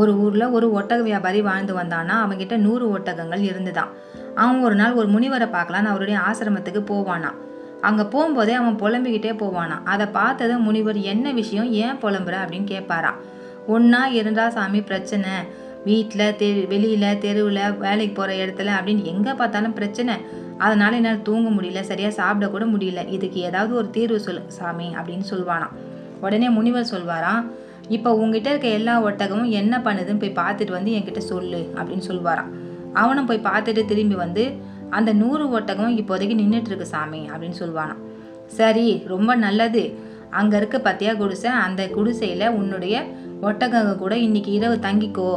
ஒரு ஊரில் ஒரு ஒட்டக வியாபாரி வாழ்ந்து வந்தானா. அவன்கிட்ட 100 ஒட்டகங்கள் இருந்துதான். அவன் ஒரு நாள் ஒரு முனிவரை பார்க்கலான்னு அவருடைய ஆசிரமத்துக்கு போவானா. அங்கே போகும்போதே அவன் புலம்பிக்கிட்டே போவானா. அதை பார்த்ததும் முனிவர், என்ன விஷயம், ஏன் புலம்புற அப்படின்னு கேட்பாராம். ஒன்றா இருந்தா சாமி பிரச்சனை, வீட்டில் வெளியில் தெருவில் வேலைக்கு போகிற இடத்துல அப்படின்னு எங்கே பார்த்தாலும் பிரச்சனை. அதனால் என்னால் தூங்க முடியல, சரியாக சாப்பிட கூட முடியல. இதுக்கு ஏதாவது ஒரு தீர்வு சொல்லு சாமி அப்படின்னு சொல்வானாம். உடனே முனிவர் சொல்வாராம், இப்போ உங்ககிட்ட இருக்க எல்லா ஒட்டகமும் என்ன பண்ணுதுன்னு போய் பார்த்துட்டு வந்து என்கிட்ட சொல்லு அப்படின்னு சொல்வாராம். அவனும் போய் பார்த்துட்டு திரும்பி வந்து, அந்த 100 ஒட்டகம் இப்போதைக்கு நின்றுட்டு இருக்கு சாமி அப்படின்னு சொல்வானாம். சரி, ரொம்ப நல்லது. அங்கே இருக்க பத்தியா குடிசை, அந்த குடிசையில் உன்னுடைய ஒட்டகம் கூட இன்னைக்கு இரவு தங்கிக்கோ.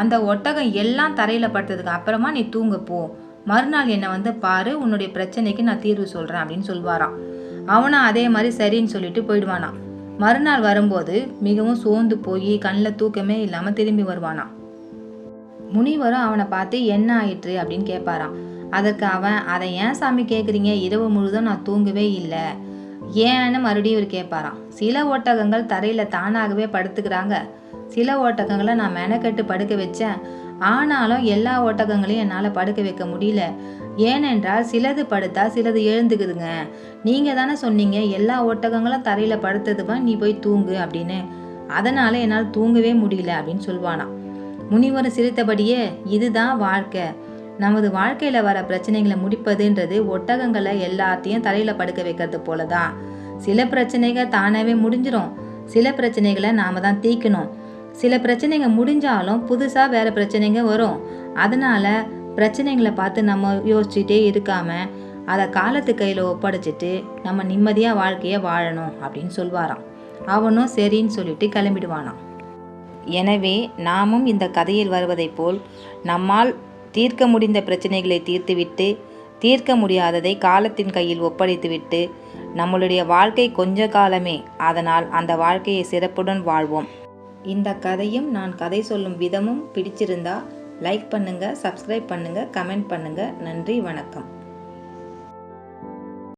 அந்த ஒட்டகம் எல்லாம் தரையில் பட்டதுக்கு அப்புறமா நீ தூங்க போ. மறுநாள் என்னை வந்து பாரு, உன்னுடைய பிரச்சனைக்கு நான் தீர்வு சொல்கிறேன் அப்படின்னு சொல்வாராம். அவனும் அதே மாதிரி சரின்னு சொல்லிட்டு போயிடுவானாம். மறுநாள் வரும்போது மிகவும் சோர்ந்து போய் கண்ணில் தூக்கமே இல்லாமல் திரும்பி வருவானாம். முனிவரும் அவனை பார்த்து என்ன ஆயிற்று அப்படின்னு கேட்பாராம். அதற்கு அவன், அதை ஏன் சாமி கேட்குறீங்க, இரவு முழுதும் நான் தூங்கவே இல்லை ஏன்னு மறுபடியும் இவர் கேட்பாராம். சில ஒட்டகங்கள் தரையில் தானாகவே படுத்துக்கிறாங்க, சில ஒட்டகங்களை நான் மெனக்கெட்டு படுக்க வச்சேன். ஆனாலும் எல்லா ஒட்டகங்களையும் என்னால் படுக்க வைக்க முடியல. ஏனென்றால் சிலது படுத்தா சிலது எழுந்துக்குதுங்க. நீங்கள் தானே சொன்னீங்க எல்லா ஒட்டகங்களும் தரையில் படுத்ததுமா நீ போய் தூங்கு அப்படின்னு. அதனால் என்னால் தூங்கவே முடியல அப்படின்னு சொல்வானாம். முனிவர் சிரித்தபடியே, இதுதான் வாழ்க்கை. நமது வாழ்க்கையில் வர பிரச்சனைகளை முடிப்பதுன்றது ஒட்டகங்களை எல்லாத்தையும் தரையில் படுக்க வைக்கிறது போல தான். சில பிரச்சனைகள் தானாகவே முடிஞ்சிடும், சில பிரச்சனைகளை நாம் தான் தீக்கணும். சில பிரச்சனைங்க முடிஞ்சாலும் புதுசாக வேறு பிரச்சனைங்க வரும். அதனால் பிரச்சனைகளை பார்த்து நம்ம யோசிச்சுட்டே இருக்காம அதை காலத்து கையில் ஒப்படைச்சிட்டு நம்ம நிம்மதியாக வாழ்க்கையை வாழணும் அப்படின்னு சொல்வாராம். அவனும் சரின்னு சொல்லிட்டு கிளம்பிடுவானாம். எனவே நாமும் இந்த கதையில் வருவதைப் போல் நம்மால் தீர்க்க முடிந்த பிரச்சனைகளை தீர்த்துவிட்டு, தீர்க்க முடியாததை காலத்தின் கையில் ஒப்படைத்துவிட்டு, நம்மளுடைய வாழ்க்கை கொஞ்ச காலமே, அதனால் அந்த வாழ்க்கையை சிறப்புடன் வாழ்வோம். இந்த கதையும் நான் கதை சொல்லும் விதமும் பிடிச்சிருந்தா லைக் பண்ணுங்க, சப்ஸ்கிரைப் பண்ணுங்க, கமெண்ட் பண்ணுங்க. நன்றி, வணக்கம்.